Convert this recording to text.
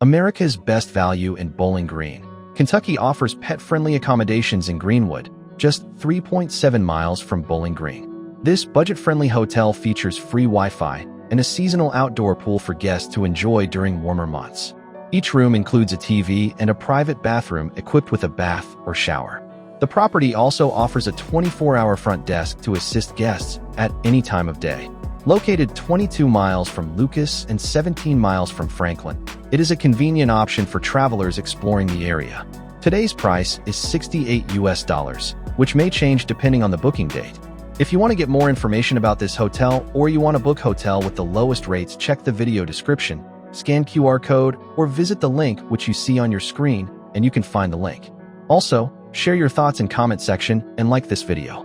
America's best value in Bowling Green. Kentucky offers pet-friendly accommodations in Greenwood, just 3.7 miles from Bowling Green. This budget-friendly hotel features free Wi-Fi and a seasonal outdoor pool for guests to enjoy during warmer months. Each room includes a TV and a private bathroom equipped with a bath or shower. The property also offers a 24-hour front desk to assist guests at any time of day. Located 22 miles from Lucas and 17 miles from Franklin, it is a convenient option for travelers exploring the area. Today's price is $68, which may change depending on the booking date. If you want to get more information about this hotel or you want to book hotel with the lowest rates, check the video description, scan QR code, or visit the link which you see on your screen and you can find the link. Also, share your thoughts in comment section and like this video.